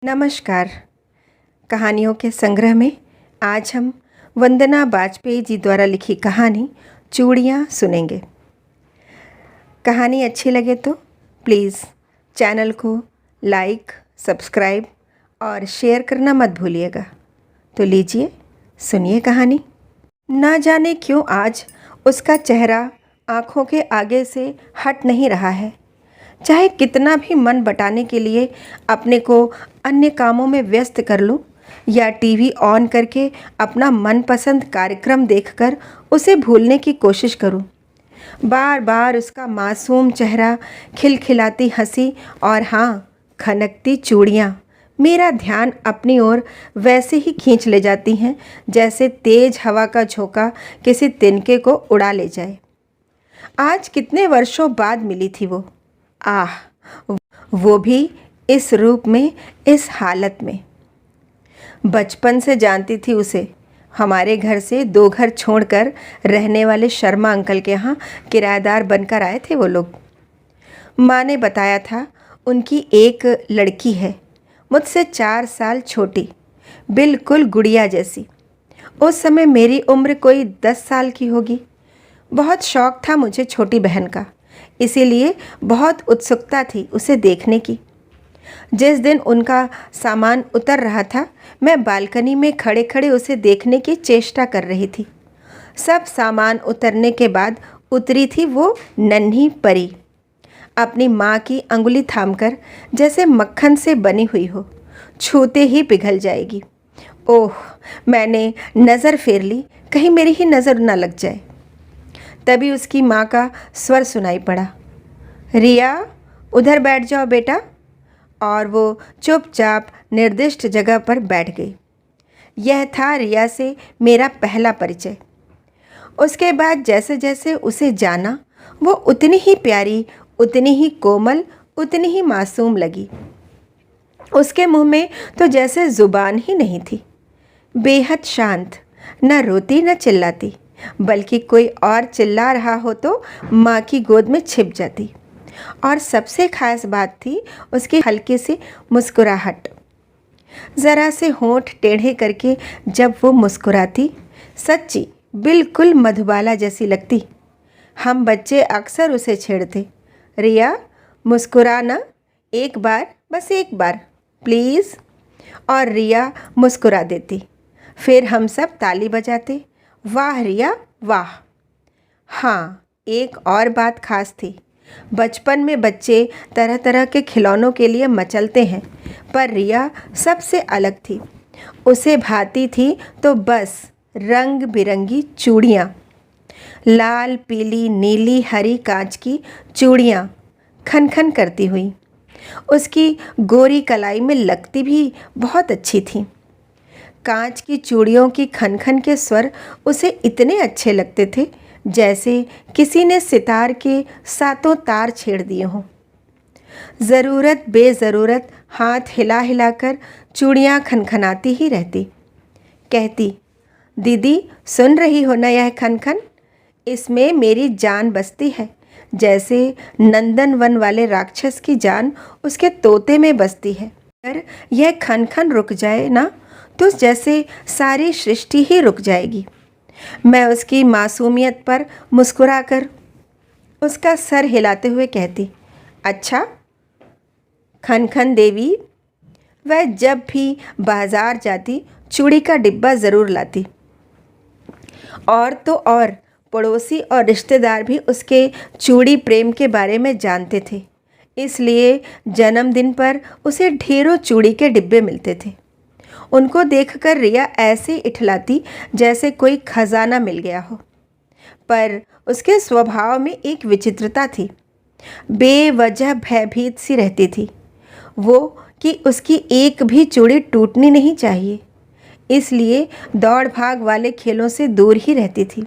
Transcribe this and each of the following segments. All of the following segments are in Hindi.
नमस्कार। कहानियों के संग्रह में आज हम वंदना बाजपेयी जी द्वारा लिखी कहानी चूड़ियाँ सुनेंगे। कहानी अच्छी लगे तो प्लीज़ चैनल को लाइक, सब्सक्राइब और शेयर करना मत भूलिएगा। तो लीजिए सुनिए कहानी। ना जाने क्यों आज उसका चेहरा आँखों के आगे से हट नहीं रहा है। चाहे कितना भी मन बटाने के लिए अपने को अन्य कामों में व्यस्त कर लूं या टीवी ऑन करके अपना मनपसंद कार्यक्रम देखकर उसे भूलने की कोशिश करूं, बार बार उसका मासूम चेहरा, खिलखिलाती हंसी और हाँ, खनकती चूड़ियाँ मेरा ध्यान अपनी ओर वैसे ही खींच ले जाती हैं जैसे तेज हवा का झोंका किसी तिनके को उड़ा ले जाए। आज कितने वर्षों बाद मिली थी वो। आह, वो भी इस रूप में, इस हालत में। बचपन से जानती थी उसे। हमारे घर से 2 घर छोड़कर रहने वाले शर्मा अंकल के यहाँ किराएदार बनकर आए थे वो लोग। माँ ने बताया था उनकी एक लड़की है, मुझसे 4 साल छोटी, बिल्कुल गुड़िया जैसी। उस समय मेरी उम्र कोई 10 साल की होगी। बहुत शौक था मुझे छोटी बहन का, इसीलिए बहुत उत्सुकता थी उसे देखने की। जिस दिन उनका सामान उतर रहा था, मैं बालकनी में खड़े खड़े उसे देखने की चेष्टा कर रही थी। सब सामान उतरने के बाद उतरी थी वो नन्ही परी, अपनी माँ की अंगुली थामकर, जैसे मक्खन से बनी हुई हो, छूते ही पिघल जाएगी। ओह, मैंने नज़र फेर ली, कहीं मेरी ही नज़र न लग जाए। तभी उसकी माँ का स्वर सुनाई पड़ा, रिया, उधर बैठ जाओ बेटा। और वो चुपचाप निर्दिष्ट जगह पर बैठ गई। यह था रिया से मेरा पहला परिचय। उसके बाद जैसे जैसे उसे जाना, वो उतनी ही प्यारी, उतनी ही कोमल, उतनी ही मासूम लगी। उसके मुंह में तो जैसे ज़ुबान ही नहीं थी। बेहद शांत, न रोती न चिल्लाती, बल्कि कोई और चिल्ला रहा हो तो माँ की गोद में छिप जाती। और सबसे खास बात थी उसकी हल्की सी मुस्कुराहट। ज़रा से होंठ टेढ़े करके जब वो मुस्कुराती, सच्ची बिल्कुल मधुबाला जैसी लगती। हम बच्चे अक्सर उसे छेड़ते, रिया मुस्कुरा ना, एक बार, बस एक बार प्लीज़। और रिया मुस्कुरा देती। फिर हम सब ताली बजाते, वाह रिया वाह। हाँ, एक और बात खास थी। बचपन में बच्चे तरह तरह के खिलौनों के लिए मचलते हैं, पर रिया सबसे अलग थी। उसे भाती थी तो बस रंग बिरंगी चूड़ियाँ, लाल, पीली, नीली, हरी कांच की चूड़ियाँ खन खन करती हुई। उसकी गोरी कलाई में लगती भी बहुत अच्छी थी। कांच की चूड़ियों की खनखन के स्वर उसे इतने अच्छे लगते थे जैसे किसी ने सितार के 7 तार छेड़ दिए हों। ज़रूरत बेज़रूरत हाथ हिला हिलाकर चूड़ियाँ खनखनाती ही रहती। कहती, दीदी सुन रही हो ना यह खनखन, इसमें मेरी जान बसती है, जैसे नंदनवन वाले राक्षस की जान उसके तोते में बसती है। अगर यह खनखन रुक जाए ना, तो जैसे सारी सृष्टि ही रुक जाएगी। मैं उसकी मासूमियत पर मुस्कुराकर उसका सर हिलाते हुए कहती, अच्छा खनखन देवी। वह जब भी बाजार जाती चूड़ी का डिब्बा ज़रूर लाती। और तो और पड़ोसी और रिश्तेदार भी उसके चूड़ी प्रेम के बारे में जानते थे, इसलिए जन्मदिन पर उसे ढेरों चूड़ी के डिब्बे मिलते थे। उनको देखकर रिया ऐसे इठलाती जैसे कोई खजाना मिल गया हो। पर उसके स्वभाव में एक विचित्रता थी। बेवजह भयभीत सी रहती थी वो कि उसकी एक भी चूड़ी टूटनी नहीं चाहिए, इसलिए दौड़ भाग वाले खेलों से दूर ही रहती थी।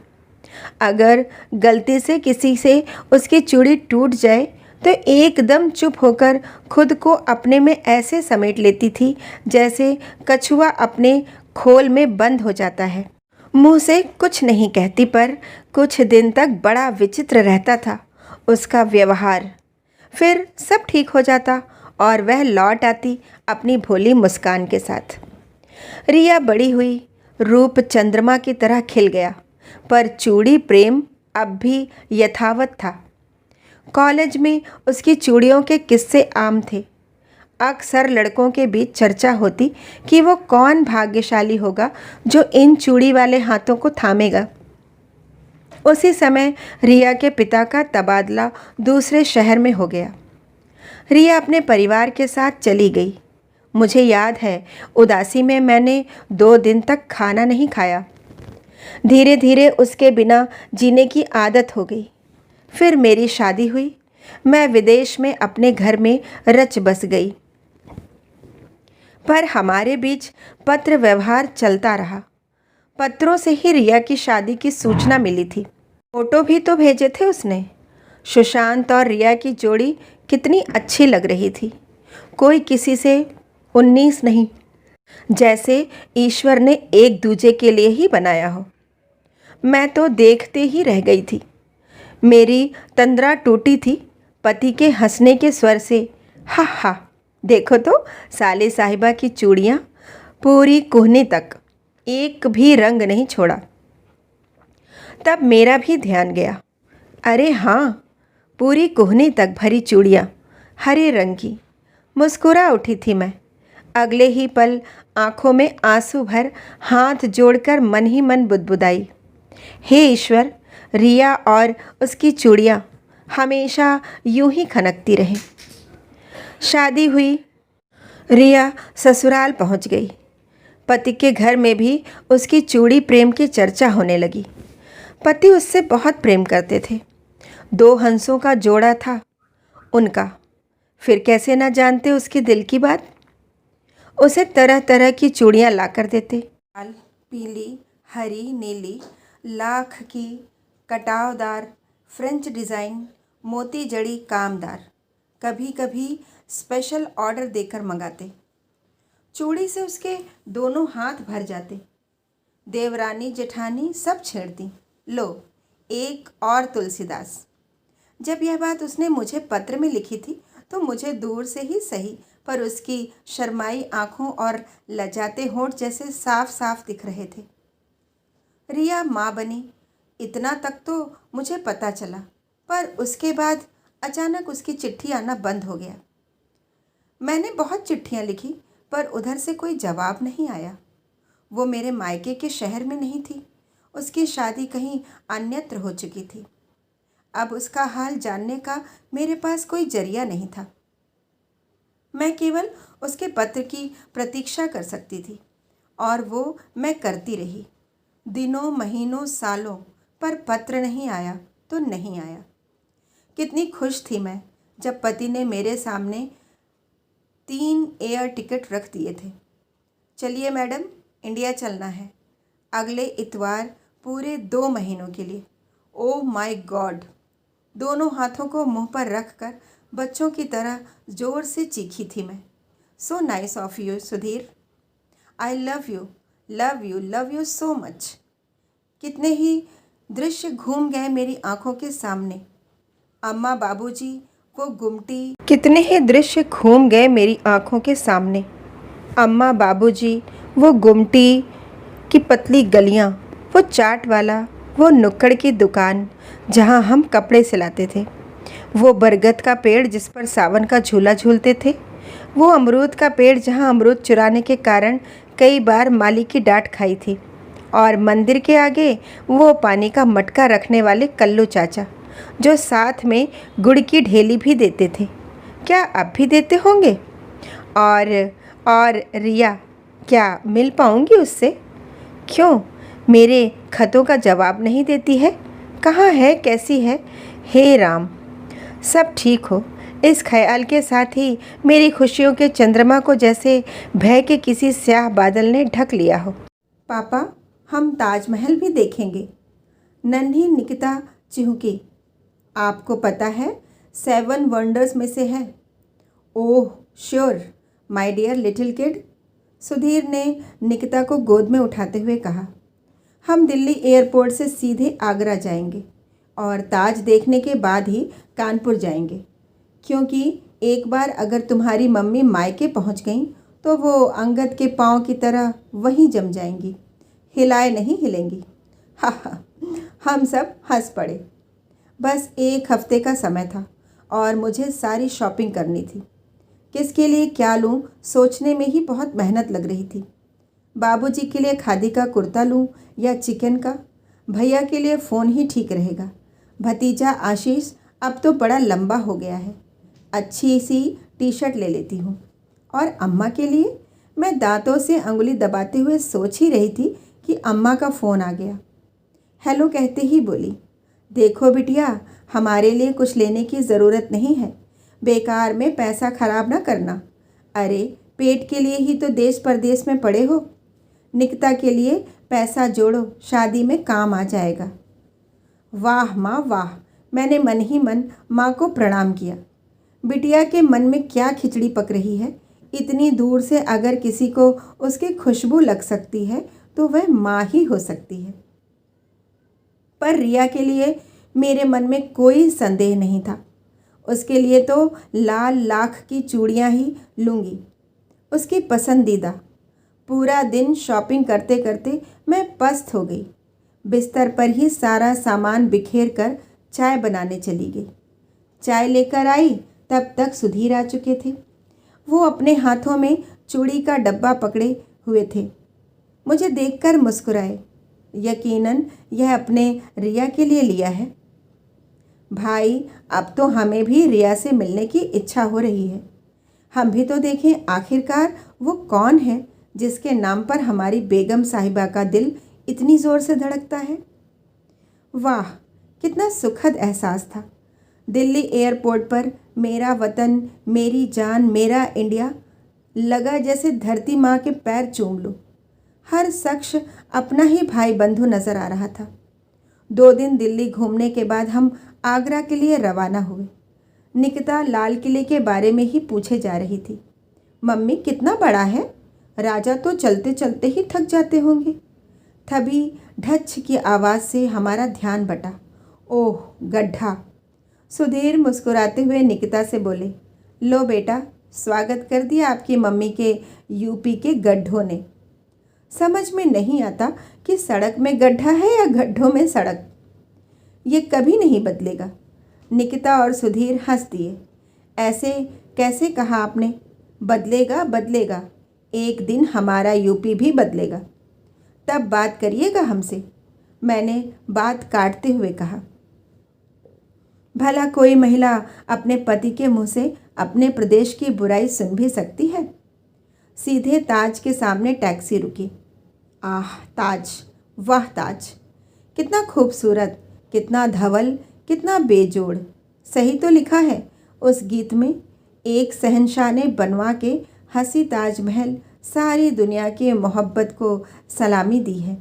अगर गलती से किसी से उसकी चूड़ी टूट जाए तो एकदम चुप होकर खुद को अपने में ऐसे समेट लेती थी जैसे कछुआ अपने खोल में बंद हो जाता है। मुंह से कुछ नहीं कहती, पर कुछ दिन तक बड़ा विचित्र रहता था उसका व्यवहार। फिर सब ठीक हो जाता और वह लौट आती अपनी भोली मुस्कान के साथ। रिया बड़ी हुई, रूप चंद्रमा की तरह खिल गया, पर चूड़ी प्रेम अब भी यथावत था। कॉलेज में उसकी चूड़ियों के किस्से आम थे। अक्सर लड़कों के बीच चर्चा होती कि वो कौन भाग्यशाली होगा जो इन चूड़ी वाले हाथों को थामेगा। उसी समय रिया के पिता का तबादला दूसरे शहर में हो गया। रिया अपने परिवार के साथ चली गई। मुझे याद है, उदासी में मैंने 2 दिन तक खाना नहीं खाया। धीरे धीरे उसके बिना जीने की आदत हो गई। फिर मेरी शादी हुई। मैं विदेश में अपने घर में रच बस गई, पर हमारे बीच पत्र व्यवहार चलता रहा। पत्रों से ही रिया की शादी की सूचना मिली थी। फोटो भी तो भेजे थे उसने। सुशांत और रिया की जोड़ी कितनी अच्छी लग रही थी। कोई किसी से 19 नहीं, जैसे ईश्वर ने एक दूजे के लिए ही बनाया हो। मैं तो देखते ही रह गई थी। मेरी तंद्रा टूटी थी पति के हंसने के स्वर से। हा हा, देखो तो साले साहिबा की चूड़ियाँ, पूरी कोहनी तक, एक भी रंग नहीं छोड़ा। तब मेरा भी ध्यान गया। अरे हाँ, पूरी कोहनी तक भरी चूड़ियाँ, हरे रंग की। मुस्कुरा उठी थी मैं। अगले ही पल आँखों में आंसू भर हाथ जोड़कर मन ही मन बुदबुदाई, हे ईश्वर, रिया और उसकी चूड़ियाँ हमेशा यूं ही खनकती रहें। शादी हुई। रिया ससुराल पहुंच गई। पति के घर में भी उसकी चूड़ी प्रेम की चर्चा होने लगी। पति उससे बहुत प्रेम करते थे। 2 हंसों का जोड़ा था उनका। फिर कैसे ना जानते उसके दिल की बात। उसे तरह तरह की चूड़ियाँ ला कर देते। लाल, पीली, हरी, नीली, लाख की, कटावदार, फ्रेंच डिज़ाइन, मोती जड़ी कामदार। कभी कभी स्पेशल ऑर्डर देकर मंगाते। चूड़ी से उसके दोनों हाथ भर जाते। देवरानी जेठानी सब छेड़ती, लो एक और तुलसीदास। जब यह बात उसने मुझे पत्र में लिखी थी तो मुझे दूर से ही सही, पर उसकी शर्माई आँखों और लजाते होंठ जैसे साफ साफ दिख रहे थे। रिया माँ बनी, इतना तक तो मुझे पता चला, पर उसके बाद अचानक उसकी चिट्ठी आना बंद हो गया। मैंने बहुत चिट्ठियाँ लिखी, पर उधर से कोई जवाब नहीं आया। वो मेरे मायके के शहर में नहीं थी। उसकी शादी कहीं अन्यत्र हो चुकी थी। अब उसका हाल जानने का मेरे पास कोई जरिया नहीं था। मैं केवल उसके पत्र की प्रतीक्षा कर सकती थी, और वो मैं करती रही। दिनों, महीनों, सालों, पर पत्र नहीं आया तो नहीं आया। कितनी खुश थी मैं जब पति ने मेरे सामने 3 एयर टिकट रख दिए थे। चलिए मैडम, इंडिया चलना है, अगले इतवार, पूरे 2 महीनों के लिए। Oh my God! दोनों हाथों को मुंह पर रखकर बच्चों की तरह जोर से चीखी थी मैं। So nice of you Sudhir. I love you, love you, love you so much. कितने ही दृश्य घूम गए मेरी आंखों के सामने। अम्मा, बाबूजी, वो गुमटी। कितने ही दृश्य घूम गए मेरी आंखों के सामने। अम्मा, बाबूजी, वो गुमटी की पतली गलियां, वो चाट वाला, वो नुक्कड़ की दुकान जहां हम कपड़े सिलाते थे, वो बरगद का पेड़ जिस पर सावन का झूला झूलते थे, वो अमरूद का पेड़ जहां अमरूद चुराने के कारण कई बार माली की डांट खाई थी, और मंदिर के आगे वो पानी का मटका रखने वाले कल्लू चाचा जो साथ में गुड़ की ढेली भी देते थे। क्या अब भी देते होंगे? और रिया, क्या मिल पाऊंगी उससे? क्यों मेरे खतों का जवाब नहीं देती है? कहाँ है, कैसी है? हे राम, सब ठीक हो, इस ख्याल के साथ ही मेरी खुशियों के चंद्रमा को जैसे भय के किसी स्याह बादल ने ढक लिया हो। पापा, हम ताजमहल भी देखेंगे। नन्ही निकिता चिहुकी, आपको पता है 7 वंडर्स में से है। Oh sure my dear little kid, Sudhir ने निकिता को गोद में उठाते हुए कहा। हम दिल्ली एयरपोर्ट से सीधे आगरा जाएंगे और ताज देखने के बाद ही कानपुर जाएंगे, क्योंकि एक बार अगर तुम्हारी मम्मी मायके पहुंच गईं तो वो अंगद के पाँव की तरह वहीं जम जाएंगी, हिलाए नहीं हिलेंगी। हा हा। हम सब हंस पड़े। बस एक हफ्ते का समय था और मुझे सारी शॉपिंग करनी थी। किसके लिए क्या लूँ सोचने में ही बहुत मेहनत लग रही थी। बाबूजी के लिए खादी का कुर्ता लूँ या चिकन का? भैया के लिए फ़ोन ही ठीक रहेगा। भतीजा आशीष अब तो बड़ा लंबा हो गया है, अच्छी सी टी शर्ट ले लेती हूँ। और अम्मा के लिए? मैं दांतों से अंगुली दबाते हुए सोच ही रही थी कि अम्मा का फ़ोन आ गया। हेलो कहते ही बोली, देखो बिटिया, हमारे लिए कुछ लेने की ज़रूरत नहीं है, बेकार में पैसा खराब ना करना। अरे पेट के लिए ही तो देश परदेश में पड़े हो। निकिता के लिए पैसा जोड़ो, शादी में काम आ जाएगा। वाह माँ वाह, मैंने मन ही मन माँ को प्रणाम किया। बिटिया के मन में क्या खिचड़ी पक रही है। इतनी दूर से अगर किसी को उसकी खुशबू लग सकती है तो वह माँ ही हो सकती है। पर रिया के लिए मेरे मन में कोई संदेह नहीं था। उसके लिए तो लाल लाख की चूड़ियाँ ही लूँगी, उसकी पसंदीदा। पूरा दिन शॉपिंग करते करते मैं पस्त हो गई। बिस्तर पर ही सारा सामान बिखेर कर चाय बनाने चली गई। चाय लेकर आई तब तक सुधीर आ चुके थे। वो अपने हाथों में चूड़ी का डब्बा पकड़े हुए थे। मुझे देखकर मुस्कुराए। यकीनन यह अपने रिया के लिए लिया है। भाई, अब तो हमें भी रिया से मिलने की इच्छा हो रही है। हम भी तो देखें आखिरकार वो कौन है जिसके नाम पर हमारी बेगम साहिबा का दिल इतनी ज़ोर से धड़कता है। वाह, कितना सुखद एहसास था। दिल्ली एयरपोर्ट पर मेरा वतन, मेरी जान, मेरा इंडिया, लगा जैसे धरती माँ के पैर चूम लूँ। हर शख्स अपना ही भाई बंधु नज़र आ रहा था। 2 दिन दिल्ली घूमने के बाद हम आगरा के लिए रवाना हुए। निकिता लाल किले के बारे में ही पूछे जा रही थी। मम्मी, कितना बड़ा है? राजा तो चलते चलते ही थक जाते होंगे। तभी ढच की आवाज़ से हमारा ध्यान बटा। ओह गड्ढा। सुधीर मुस्कुराते हुए निकिता से बोले, लो बेटा, स्वागत कर दिया आपकी मम्मी के यूपी के गड्ढों ने। समझ में नहीं आता कि सड़क में गड्ढा है या गड्ढों में सड़क। ये कभी नहीं बदलेगा। निकिता और सुधीर हंस दिए। ऐसे कैसे कहा आपने? बदलेगा बदलेगा, एक दिन हमारा यूपी भी बदलेगा, तब बात करिएगा हमसे, मैंने बात काटते हुए कहा। भला कोई महिला अपने पति के मुंह से अपने प्रदेश की बुराई सुन भी सकती है? सीधे ताज के सामने टैक्सी रुकी। आह ताज, वाह ताज, कितना खूबसूरत, कितना धवल, कितना बेजोड़। सही तो लिखा है उस गीत में, एक शहंशाह ने बनवा के हंसी ताजमहल सारी दुनिया की मोहब्बत को सलामी दी है।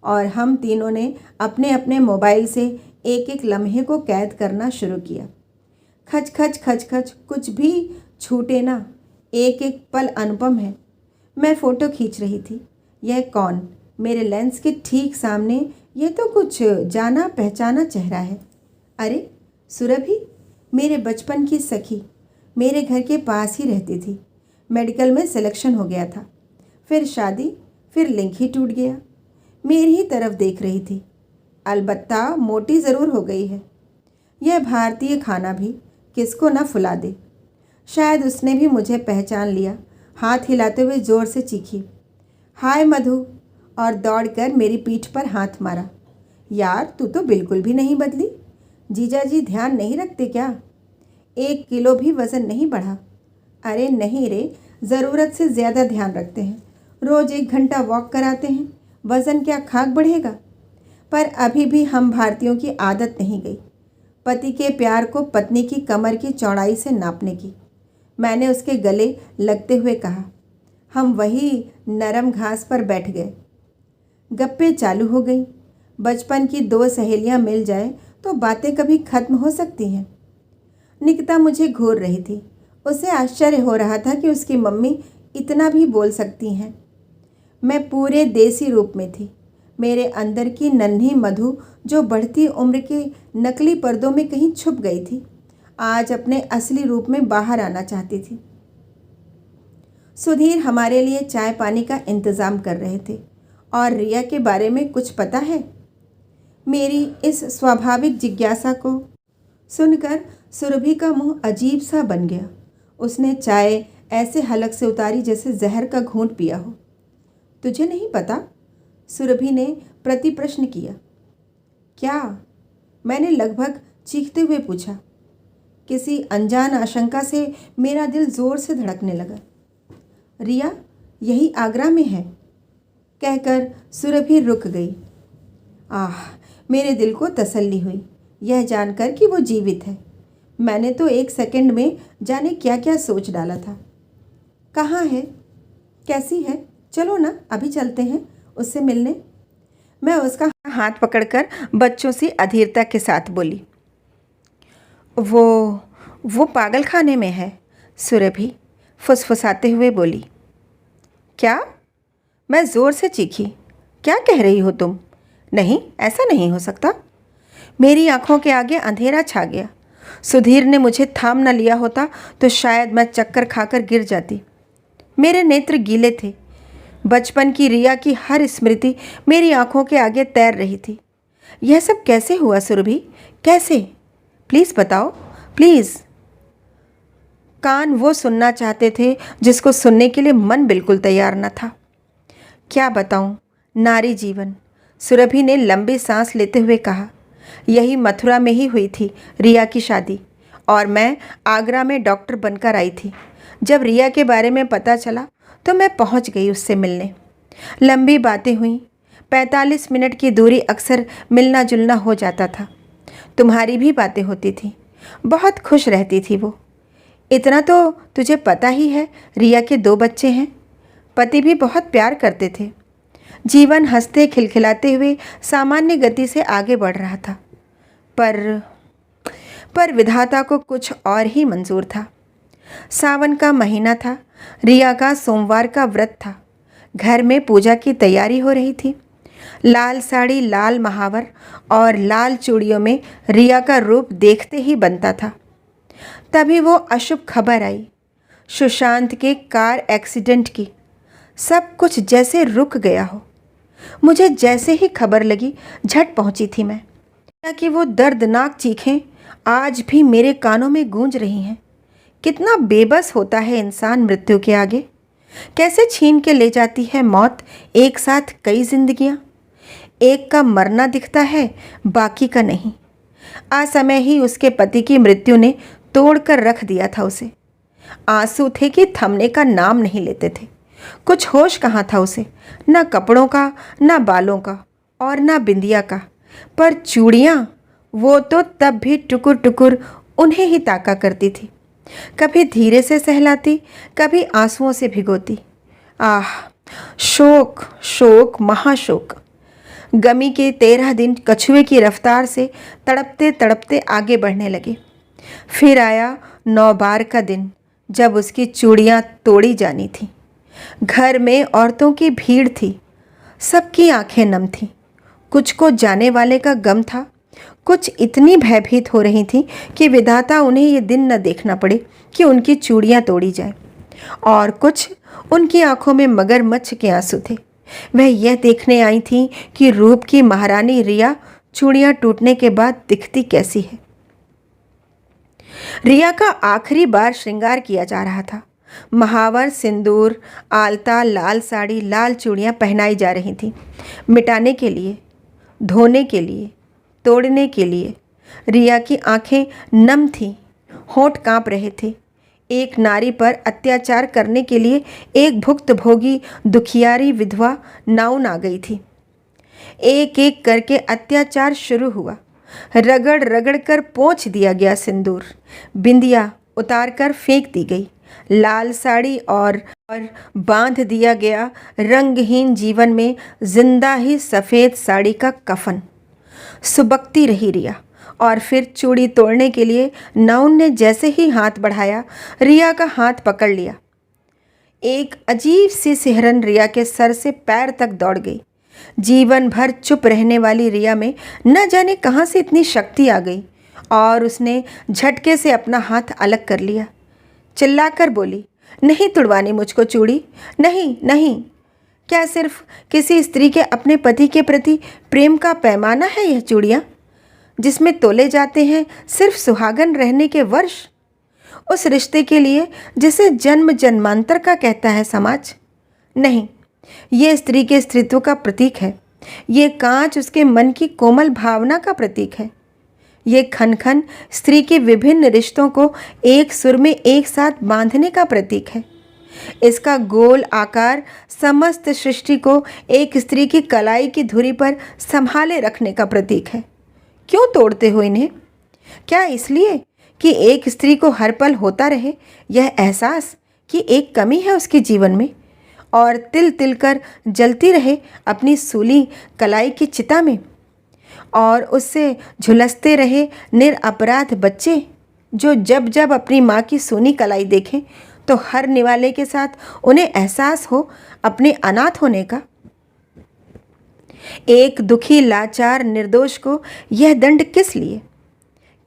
और हम तीनों ने अपने अपने मोबाइल से एक एक लम्हे को कैद करना शुरू किया। खच खच खच खच, कुछ भी छूटे ना, एक एक पल अनुपम है। मैं फ़ोटो खींच रही थी। यह कौन? मेरे लेंस के ठीक सामने यह तो कुछ जाना पहचाना चेहरा है। अरे सुरभि, मेरे बचपन की सखी, मेरे घर के पास ही रहती थी। मेडिकल में सिलेक्शन हो गया था, फिर शादी, फिर लिंक ही टूट गया। मेरी ही तरफ देख रही थी। अलबत्ता मोटी ज़रूर हो गई है। यह भारतीय खाना भी किसको न फुला दे। शायद उसने भी मुझे पहचान लिया। हाथ हिलाते हुए ज़ोर से चीखी, हाय मधु, और दौड़कर मेरी पीठ पर हाथ मारा। यार तू तो बिल्कुल भी नहीं बदली। जीजा जी ध्यान नहीं रखते क्या? 1 किलो भी वज़न नहीं बढ़ा। अरे नहीं रे, ज़रूरत से ज़्यादा ध्यान रखते हैं। रोज़ 1 घंटा वॉक कराते हैं, वज़न क्या खाक बढ़ेगा? पर अभी भी हम भारतीयों की आदत नहीं गई पति के प्यार को पत्नी की कमर की चौड़ाई से नापने की। मैंने उसके गले लगते हुए कहा। हम वही नरम घास पर बैठ गए। गप्पे चालू हो गई। बचपन की 2 सहेलियां मिल जाए तो बातें कभी ख़त्म हो सकती हैं। निकिता मुझे घूर रही थी। उसे आश्चर्य हो रहा था कि उसकी मम्मी इतना भी बोल सकती हैं। मैं पूरे देसी रूप में थी। मेरे अंदर की नन्ही मधु जो बढ़ती उम्र के नकली पर्दों में कहीं छुप गई थी, आज अपने असली रूप में बाहर आना चाहती थी। सुधीर हमारे लिए चाय पानी का इंतज़ाम कर रहे थे। और रिया के बारे में कुछ पता है? मेरी इस स्वाभाविक जिज्ञासा को सुनकर सुरभि का मुंह अजीब सा बन गया। उसने चाय ऐसे हलक से उतारी जैसे जहर का घूंट पिया हो। तुझे नहीं पता? सुरभि ने प्रति प्रश्न किया। क्या? मैंने लगभग चीखते हुए पूछा। किसी अनजान आशंका से मेरा दिल जोर से धड़कने लगा। रिया यही आगरा में है, कहकर सुरभि रुक गई। आह, मेरे दिल को तसल्ली हुई यह जानकर कि वो जीवित है। मैंने तो एक सेकंड में जाने क्या क्या सोच डाला था। कहाँ है? कैसी है? चलो ना, अभी चलते हैं उससे मिलने। मैं उसका हाथ पकड़कर बच्चों सी अधीरता के साथ बोली। वो पागल खाने में है, सुरभि फुसफुसाते हुए बोली। क्या? मैं ज़ोर से चीखी। क्या कह रही हो तुम? नहीं, ऐसा नहीं हो सकता। मेरी आंखों के आगे अंधेरा छा गया। सुधीर ने मुझे थाम न लिया होता तो शायद मैं चक्कर खाकर गिर जाती। मेरे नेत्र गीले थे। बचपन की रिया की हर स्मृति मेरी आंखों के आगे तैर रही थी। यह सब कैसे हुआ सुरभि? कैसे? प्लीज़ बताओ, प्लीज़। कान वो सुनना चाहते थे जिसको सुनने के लिए मन बिल्कुल तैयार न था। क्या बताऊं? नारी जीवन, सुरभि ने लंबी सांस लेते हुए कहा। यही मथुरा में ही हुई थी रिया की शादी और मैं आगरा में डॉक्टर बनकर आई थी। जब रिया के बारे में पता चला तो मैं पहुंच गई उससे मिलने। लंबी बातें हुई। 45 मिनट की दूरी अक्सर मिलना जुलना हो जाता था। तुम्हारी भी बातें होती थी। बहुत खुश रहती थी वो। इतना तो तुझे पता ही है, रिया के 2 बच्चे हैं। पति भी बहुत प्यार करते थे। जीवन हंसते खिलखिलाते हुए सामान्य गति से आगे बढ़ रहा था। पर विधाता को कुछ और ही मंजूर था। सावन का महीना था। रिया का सोमवार का व्रत था। घर में पूजा की तैयारी हो रही थी। लाल साड़ी, लाल महावर और लाल चूड़ियों में रिया का रूप देखते ही बनता था। तभी वो अशुभ खबर आई, सुशांत के कार एक्सीडेंट की। सब कुछ जैसे रुक गया हो। मुझे जैसे ही खबर लगी झट पहुंची थी मैं। कि वो दर्दनाक चीखें आज भी मेरे कानों में गूंज रही हैं। कितना बेबस होता है इंसान मृत्यु के आगे। कैसे छीन के ले जाती है मौत एक साथ कई जिंदगियां। एक का मरना दिखता है, बाकी का नहीं। असमय ही उसके पति की मृत्यु ने तोड़ कर रख दिया था उसे। आंसू थे कि थमने का नाम नहीं लेते थे। कुछ होश कहाँ था उसे, न कपड़ों का, न बालों का और न बिंदिया का। पर चूड़ियाँ, वो तो तब भी टुकुर टुकुर उन्हें ही ताका करती थी। कभी धीरे से सहलाती, कभी आंसुओं से भिगोती। आह, शोक, शोक, महाशोक। गमी के 13 दिन कछुए की रफ्तार से तड़पते तड़पते आगे बढ़ने लगे। फिर आया 9 बार का दिन जब उसकी चूड़ियाँ तोड़ी जानी थीं। घर में औरतों की भीड़ थी। सबकी आंखें नम थीं। कुछ को जाने वाले का गम था। कुछ इतनी भयभीत हो रही थीं कि विधाता उन्हें ये दिन न देखना पड़े कि उनकी चूड़ियाँ तोड़ी जाएं। और कुछ उनकी आंखों में मगरमच्छ के आंसू थे। वह यह देखने आई थीं कि रूप की महारानी रिया चूड़ियाँ टूटने के बाद दिखती कैसी है। रिया का आखिरी बार श्रृंगार किया जा रहा था। महावर, सिंदूर, आलता, लाल साड़ी, लाल चूड़ियाँ पहनाई जा रही थीं। मिटाने के लिए, धोने के लिए, तोड़ने के लिए। रिया की आंखें नम थीं, होंठ कांप रहे थे। एक नारी पर अत्याचार करने के लिए एक भुक्तभोगी दुखियारी विधवा नाउन आ गई थी। एक एक करके अत्याचार शुरू हुआ। रगड़ रगड़ कर पोंछ दिया गया सिंदूर। बिंदिया उतार कर फेंक दी गई। लाल साड़ी और बांध दिया गया रंगहीन जीवन में जिंदा ही सफ़ेद साड़ी का कफन। सुबकती रही रिया। और फिर चूड़ी तोड़ने के लिए नाउन ने जैसे ही हाथ बढ़ाया, रिया का हाथ पकड़ लिया। एक अजीब सी सिहरन रिया के सर से पैर तक दौड़ गई। जीवन भर चुप रहने वाली रिया में न जाने कहाँ से इतनी शक्ति आ गई और उसने झटके से अपना हाथ अलग कर लिया। चिल्लाकर बोली, नहीं तुड़वानी मुझको चूड़ी, नहीं नहीं। क्या सिर्फ किसी स्त्री के अपने पति के प्रति प्रेम का पैमाना है यह चूड़ियाँ, जिसमें तोले जाते हैं सिर्फ सुहागन रहने के वर्ष, उस रिश्ते के लिए जिसे जन्म जन्मांतर का कहता है समाज? नहीं, ये स्त्री के स्त्रीत्व का प्रतीक है। ये कांच उसके मन की कोमल भावना का प्रतीक है। ये खन खन स्त्री के विभिन्न रिश्तों को एक सुर में एक साथ बांधने का प्रतीक है। इसका गोल आकार समस्त सृष्टि को एक स्त्री की कलाई की धुरी पर संभाले रखने का प्रतीक है। क्यों तोड़ते हो इन्हें? क्या इसलिए कि एक स्त्री को हर पल होता रहे यह एहसास कि एक कमी है उसके जीवन में, और तिल तिल कर जलती रहे अपनी सूली कलाई की चिता में, और उससे झुलसते रहे निरपराध बच्चे जो जब जब अपनी माँ की सूनी कलाई देखें तो हर निवाले के साथ उन्हें एहसास हो अपने अनाथ होने का। एक दुखी लाचार निर्दोष को यह दंड किस लिए?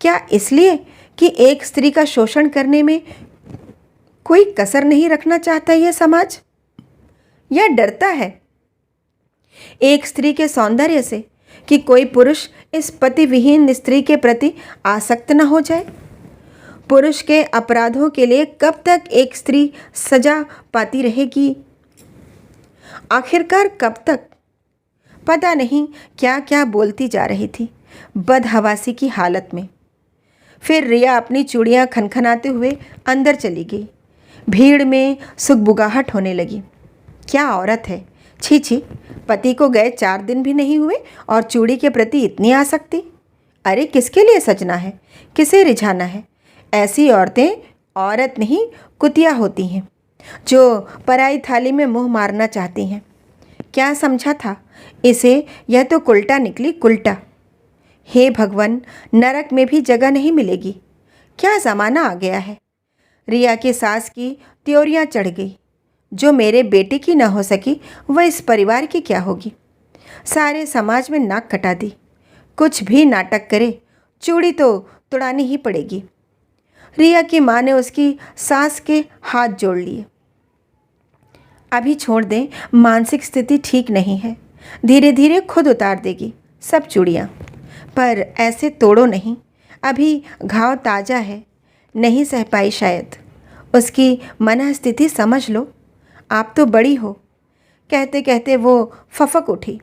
क्या इसलिए कि एक स्त्री का शोषण करने में कोई कसर नहीं रखना चाहता यह समाज, या डरता है एक स्त्री के सौंदर्य से कि कोई पुरुष इस पति विहीन स्त्री के प्रति आसक्त न हो जाए? पुरुष के अपराधों के लिए कब तक एक स्त्री सजा पाती रहेगी? आखिरकार कब तक? पता नहीं क्या क्या बोलती जा रही थी बदहवासी की हालत में। फिर रिया अपनी चूड़ियाँ खनखनाते हुए अंदर चली गई। भीड़ में सुगबुगाहट होने लगी। क्या औरत है, छी छी, पति को गए 4 दिन भी नहीं हुए और चूड़ी के प्रति इतनी आसक्ति। अरे किसके लिए सजना है, किसे रिझाना है? ऐसी औरतें औरत नहीं कुतिया होती हैं जो पराई थाली में मुंह मारना चाहती हैं। क्या समझा था इसे? यह तो कुल्टा निकली, कुल्टा। हे भगवान, नरक में भी जगह नहीं मिलेगी। क्या ज़माना आ गया है। रिया की सास की त्योरियाँ चढ़ गई। जो मेरे बेटे की न हो सकी वह इस परिवार की क्या होगी? सारे समाज में नाक कटा दी। कुछ भी नाटक करे, चूड़ी तो तुड़ानी ही पड़ेगी। रिया की माँ ने उसकी सास के हाथ जोड़ लिए। अभी छोड़ दें, मानसिक स्थिति ठीक नहीं है, धीरे धीरे खुद उतार देगी सब चूड़ियाँ, पर ऐसे तोड़ो नहीं, अभी घाव ताज़ा है, नहीं सह पाई शायद। उसकी मनः स्थिति समझ लो, आप तो बड़ी हो। कहते कहते वो फफक उठी।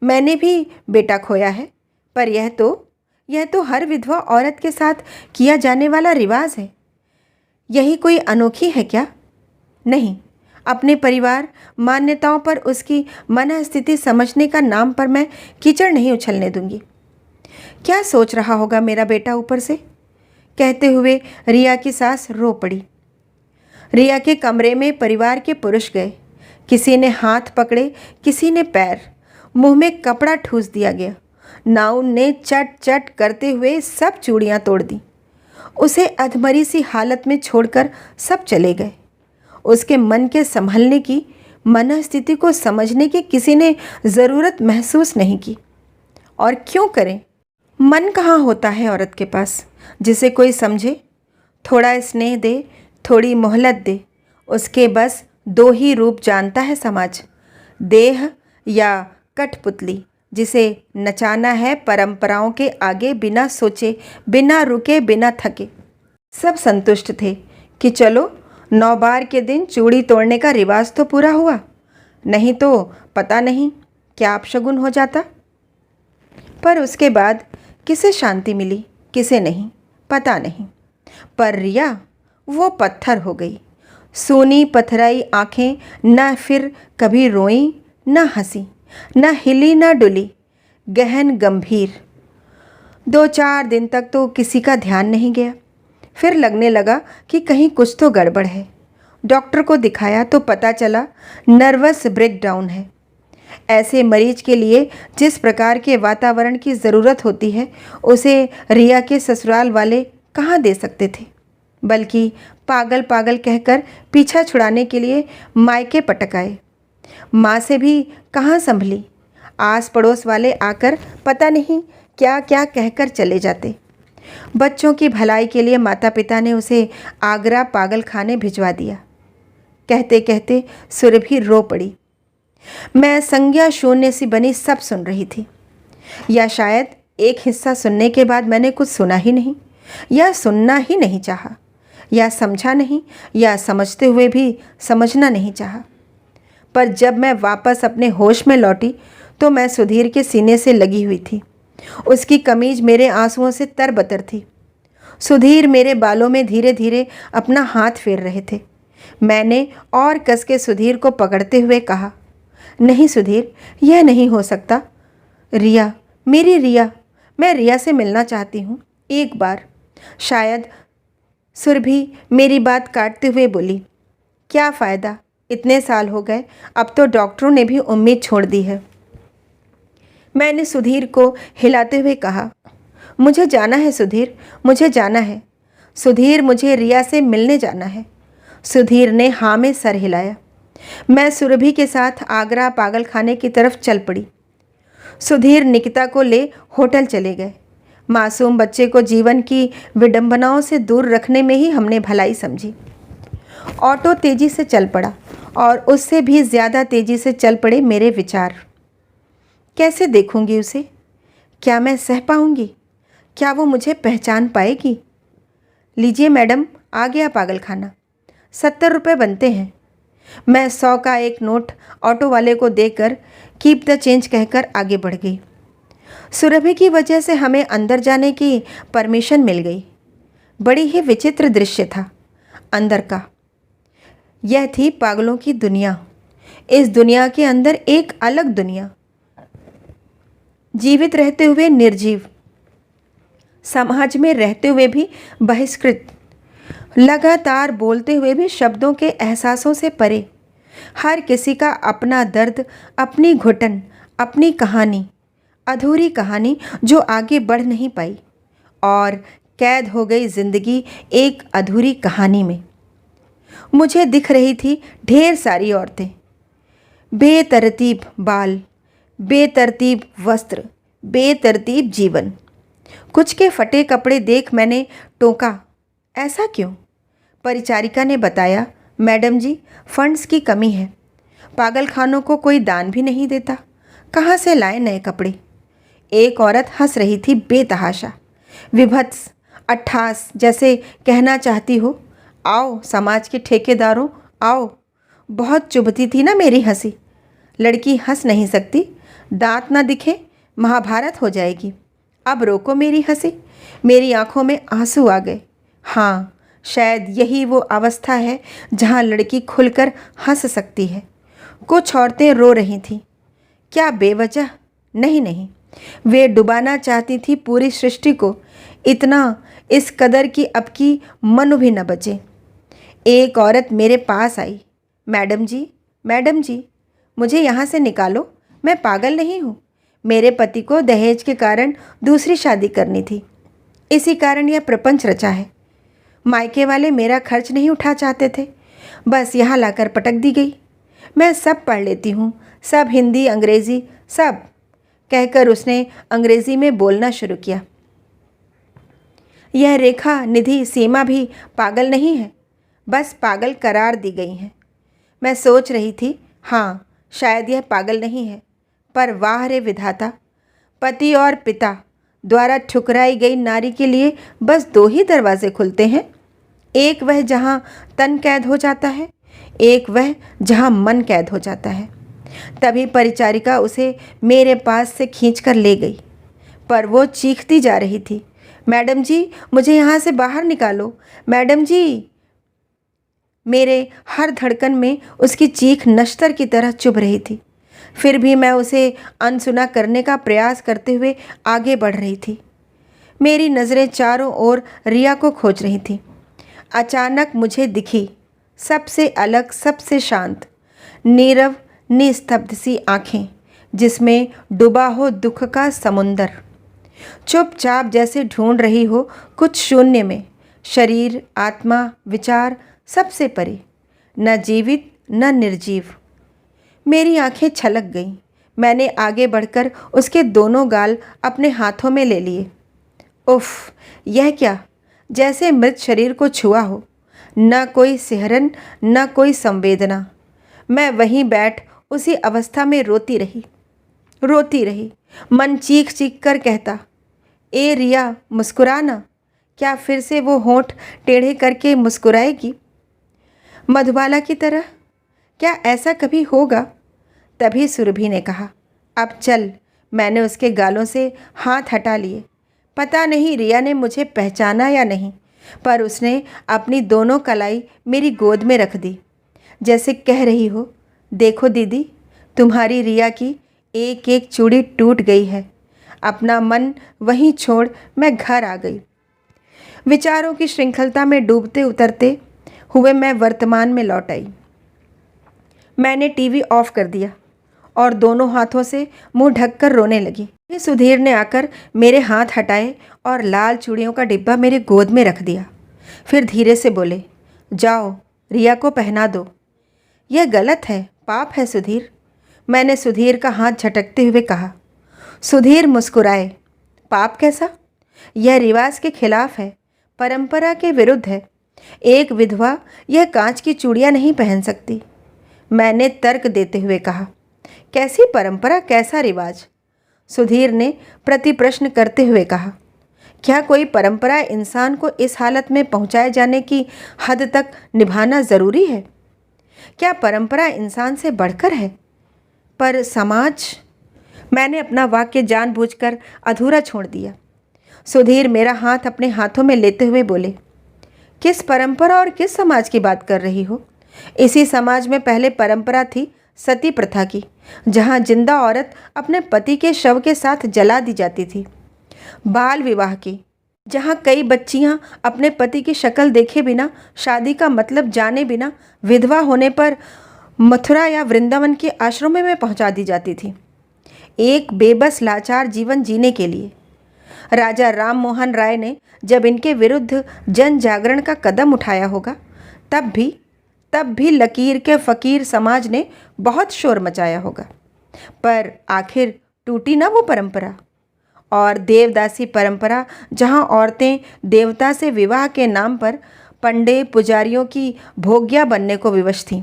मैंने भी बेटा खोया है, पर यह तो हर विधवा औरत के साथ किया जाने वाला रिवाज है। यही कोई अनोखी है क्या? नहीं, अपने परिवार मान्यताओं पर उसकी मनः स्थिति समझने का नाम पर मैं कीचड़ नहीं उछलने दूंगी। क्या सोच रहा होगा मेरा बेटा ऊपर से? कहते हुए रिया की सास रो पड़ी। रिया के कमरे में परिवार के पुरुष गए। किसी ने हाथ पकड़े, किसी ने पैर, मुंह में कपड़ा ठूस दिया गया। नाउन ने चट चट करते हुए सब चूड़ियाँ तोड़ दी। उसे अधमरी सी हालत में छोड़कर सब चले गए। उसके मन के संभलने की, मनः स्थिति को समझने की किसी ने ज़रूरत महसूस नहीं की। और क्यों करें? मन कहाँ होता है औरत के पास जिसे कोई समझे, थोड़ा स्नेह दे, थोड़ी मोहलत दे। उसके बस 2 ही रूप जानता है समाज, देह या कठपुतली, जिसे नचाना है परंपराओं के आगे बिना सोचे, बिना रुके, बिना थके। सब संतुष्ट थे कि चलो 9 बार के दिन चूड़ी तोड़ने का रिवाज तो पूरा हुआ, नहीं तो पता नहीं क्या अपशगुन हो जाता। पर उसके बाद किसे शांति मिली, किसे नहीं, पता नहीं। पर रिया वो पत्थर हो गई। सूनी पथराई आँखें न फिर कभी रोईं, न हंसी, न हिली, न डुली, गहन गंभीर। 2-4 दिन तक तो किसी का ध्यान नहीं गया। फिर लगने लगा कि कहीं कुछ तो गड़बड़ है। डॉक्टर को दिखाया तो पता चला नर्वस ब्रेकडाउन है। ऐसे मरीज के लिए जिस प्रकार के वातावरण की ज़रूरत होती है उसे रिया के ससुराल वाले कहाँ दे सकते थे, बल्कि पागल पागल कहकर पीछा छुड़ाने के लिए मायके पटक आए। माँ से भी कहाँ संभली। आस पड़ोस वाले आकर पता नहीं क्या क्या कहकर चले जाते। बच्चों की भलाई के लिए माता पिता ने उसे आगरा पागल खाने भिजवा दिया। कहते कहते सुरभि रो पड़ी। मैं संज्ञा शून्य सी बनी सब सुन रही थी, या शायद एक हिस्सा सुनने के बाद मैंने कुछ सुना ही नहीं, या सुनना ही नहीं चाहा, या समझा नहीं, या समझते हुए भी समझना नहीं चाहा। पर जब मैं वापस अपने होश में लौटी तो मैं सुधीर के सीने से लगी हुई थी। उसकी कमीज मेरे आंसुओं से तरबतर थी। सुधीर मेरे बालों में धीरे धीरे अपना हाथ फेर रहे थे। मैंने और कस के सुधीर को पकड़ते हुए कहा, नहीं सुधीर, यह नहीं हो सकता। रिया, मेरी रिया, मैं रिया से मिलना चाहती हूँ, एक बार। शायद। सुरभि मेरी बात काटते हुए बोली, क्या फ़ायदा, इतने साल हो गए, अब तो डॉक्टरों ने भी उम्मीद छोड़ दी है। मैंने सुधीर को हिलाते हुए कहा, मुझे जाना है सुधीर, मुझे जाना है। सुधीर, मुझे रिया से मिलने जाना है। सुधीर ने हाँ में सर हिलाया। मैं सुरभि के साथ आगरा पागल खाने की तरफ चल पड़ी। सुधीर निकिता को ले होटल चले गए। मासूम बच्चे को जीवन की विडंबनाओं से दूर रखने में ही हमने भलाई समझी। ऑटो तेजी से चल पड़ा और उससे भी ज़्यादा तेजी से चल पड़े मेरे विचार। कैसे देखूंगी उसे? क्या मैं सह पाऊंगी? क्या वो मुझे पहचान पाएगी? लीजिए मैडम, आ गया पागल खाना, 70 रुपये बनते हैं। मैं 100 का एक नोट ऑटो वाले को देकर कीप द चेंज कहकर आगे बढ़ गई। सुरभि की वजह से हमें अंदर जाने की परमिशन मिल गई। बड़ी ही विचित्र दृश्य था अंदर का। यह थी पागलों की दुनिया। इस दुनिया के अंदर एक अलग दुनिया, जीवित रहते हुए निर्जीव, समाज में रहते हुए भी बहिष्कृत, लगातार बोलते हुए भी शब्दों के एहसासों से परे। हर किसी का अपना दर्द, अपनी घुटन, अपनी कहानी, अधूरी कहानी जो आगे बढ़ नहीं पाई, और कैद हो गई जिंदगी एक अधूरी कहानी में। मुझे दिख रही थी ढेर सारी औरतें, बेतरतीब बाल, बेतरतीब वस्त्र, बेतरतीब जीवन। कुछ के फटे कपड़े देख मैंने टोका, ऐसा क्यों? परिचारिका ने बताया, मैडम जी, फंड्स की कमी है, पागल खानों को कोई दान भी नहीं देता, कहाँ से लाए नए कपड़े? एक औरत हंस रही थी बेतहाशा, विभत्स, अट्ठास, जैसे कहना चाहती हो, आओ समाज के ठेकेदारों, आओ। बहुत चुभती थी ना मेरी हंसी। लड़की हंस नहीं सकती, दांत ना दिखे महाभारत हो जाएगी। अब रोको मेरी हंसी। मेरी आंखों में आंसू आ गए। हाँ, शायद यही वो अवस्था है जहाँ लड़की खुलकर हंस सकती है। कुछ औरतें रो रही थीं। क्या बेवजह? नहीं नहीं, वे डुबाना चाहती थी पूरी सृष्टि को, इतना, इस कदर कि अब की मनु भी न बचे। एक औरत मेरे पास आई, मैडम जी, मैडम जी, मुझे यहाँ से निकालो, मैं पागल नहीं हूँ। मेरे पति को दहेज के कारण दूसरी शादी करनी थी, इसी कारण यह प्रपंच रचा है। मायके वाले मेरा खर्च नहीं उठा चाहते थे, बस यहाँ लाकर पटक दी गई। मैं सब पढ़ लेती हूँ, सब हिंदी, अंग्रेज़ी, सब, कहकर उसने अंग्रेज़ी में बोलना शुरू किया। यह रेखा, निधि, सीमा भी पागल नहीं है, बस पागल करार दी गई हैं। मैं सोच रही थी, हाँ, शायद यह पागल नहीं है, पर वाह रे विधाता, पति और पिता द्वारा ठुकराई गई नारी के लिए बस 2 ही दरवाजे खुलते हैं। एक वह जहाँ तन कैद हो जाता है, एक वह जहाँ मन कैद हो जाता है। तभी परिचारिका उसे मेरे पास से खींचकर ले गई, पर वो चीखती जा रही थी, मैडम जी, मुझे यहाँ से बाहर निकालो, मैडम जी। मेरे हर धड़कन में उसकी चीख नश्तर की तरह चुभ रही थी। फिर भी मैं उसे अनसुना करने का प्रयास करते हुए आगे बढ़ रही थी। मेरी नज़रें चारों ओर रिया को खोज रही थी। अचानक मुझे दिखी सबसे अलग, सबसे शांत, नीरव, निस्तब्ध सी आँखें, जिसमें डूबा हो दुख का समुंदर। चुपचाप जैसे ढूंढ रही हो कुछ शून्य में, शरीर, आत्मा, विचार सबसे परे, न जीवित न निर्जीव। मेरी आंखें छलक गईं। मैंने आगे बढ़कर उसके दोनों गाल अपने हाथों में ले लिए। उफ, यह क्या? जैसे मृत शरीर को छुआ हो। न कोई सिहरन, न कोई संवेदना। मैं वहीं बैठ उसी अवस्था में रोती रही। मन चीख चीख कर कहता, ए रिया, मुस्कुराना। क्या फिर से वो होंठ टेढ़े करके मुस्कुराएगी मधुबाला की तरह? क्या ऐसा कभी होगा? तभी सुरभि ने कहा, अब चल। मैंने उसके गालों से हाथ हटा लिए। पता नहीं रिया ने मुझे पहचाना या नहीं, पर उसने अपनी दोनों कलाई मेरी गोद में रख दी, जैसे कह रही हो, देखो दीदी, तुम्हारी रिया की एक एक चूड़ी टूट गई है। अपना मन वहीं छोड़ मैं घर आ गई। विचारों की श्रृंखलता में डूबते उतरते हुए मैं वर्तमान में लौट आई। मैंने टीवी ऑफ कर दिया और दोनों हाथों से मुंह ढककर रोने लगी। सुधीर ने आकर मेरे हाथ हटाए और लाल चूड़ियों का डिब्बा मेरे गोद में रख दिया। फिर धीरे से बोले, जाओ, रिया को पहना दो। यह गलत है, पाप है सुधीर। मैंने सुधीर का हाथ झटकते हुए कहा। सुधीर मुस्कुराए। पाप कैसा? यह रिवाज के खिलाफ है, परंपरा के विरुद्ध है। एक विधवा यह कांच की चूड़ियाँ नहीं पहन सकती। मैंने तर्क देते हुए कहा। कैसी परंपरा, कैसा रिवाज? सुधीर ने प्रति प्रश्न करते हुए कहा। क्या कोई परंपरा इंसान को इस हालत में पहुंचाए जाने की हद तक निभाना ज़रूरी है? क्या परंपरा इंसान से बढ़कर है? पर समाज। मैंने अपना वाक्य जानबूझकर अधूरा छोड़ दिया। सुधीर मेरा हाथ अपने हाथों में लेते हुए बोले, किस परंपरा और किस समाज की बात कर रही हो? इसी समाज में पहले परंपरा थी सती प्रथा की, जहाँ जिंदा औरत अपने पति के शव के साथ जला दी जाती थी। बाल विवाह की, जहाँ कई बच्चियाँ अपने पति की शक्ल देखे बिना, शादी का मतलब जाने बिना विधवा होने पर मथुरा या वृंदावन के आश्रमों में पहुँचा दी जाती थी, एक बेबस लाचार जीवन जीने के लिए। राजा राम मोहन राय ने जब इनके विरुद्ध जन जागरण का कदम उठाया होगा, तब भी लकीर के फ़कीर समाज ने बहुत शोर मचाया होगा। पर आखिर टूटी ना वो परंपरा। और देवदासी परंपरा, जहाँ औरतें देवता से विवाह के नाम पर पंडे पुजारियों की भोग्या बनने को विवश थीं।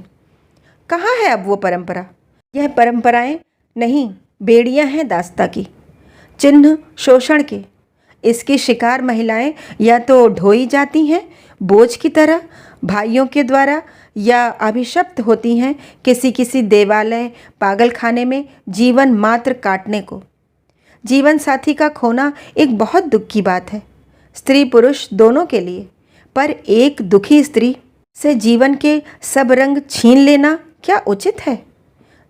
कहाँ है अब वो परंपरा? यह परंपराएं नहीं, बेड़ियां हैं दास्ता की, चिन्ह शोषण के। इसकी शिकार महिलाएं या तो ढोई जाती हैं बोझ की तरह भाइयों के द्वारा, या अभिशप्त होती हैं किसी देवालय पागलखाने में जीवन मात्र काटने को। जीवन साथी का खोना एक बहुत दुख की बात है, स्त्री पुरुष दोनों के लिए। पर एक दुखी स्त्री से जीवन के सब रंग छीन लेना क्या उचित है?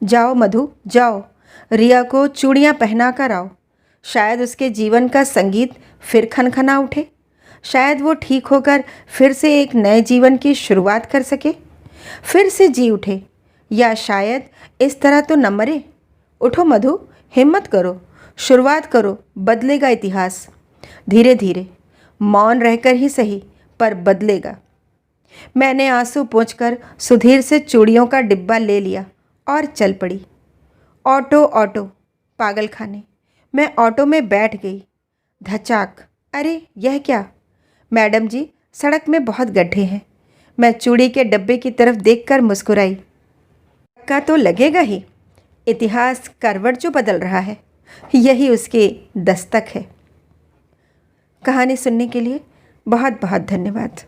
जाओ मधु, जाओ, रिया को चूड़ियाँ पहना कर आओ। शायद उसके जीवन का संगीत फिर खनखना उठे। शायद वो ठीक होकर फिर से एक नए जीवन की शुरुआत कर सके, फिर से जी उठे। या शायद इस तरह तो न मरे। उठो मधु, हिम्मत करो, शुरुआत करो, बदलेगा इतिहास। धीरे धीरे, मौन रहकर ही सही, पर बदलेगा। मैंने आंसू पोंछकर सुधीर से चूड़ियों का डिब्बा ले लिया और चल पड़ी। ऑटो, पागलखाने। मैं ऑटो में बैठ गई। धचाक। अरे यह क्या? मैडम जी, सड़क में बहुत गड्ढे हैं। मैं चूड़ी के डब्बे की तरफ देखकर मुस्कुराई। धक्का तो लगेगा ही। इतिहास करवट जो बदल रहा है, यही उसके दस्तक है। कहानी सुनने के लिए बहुत बहुत धन्यवाद।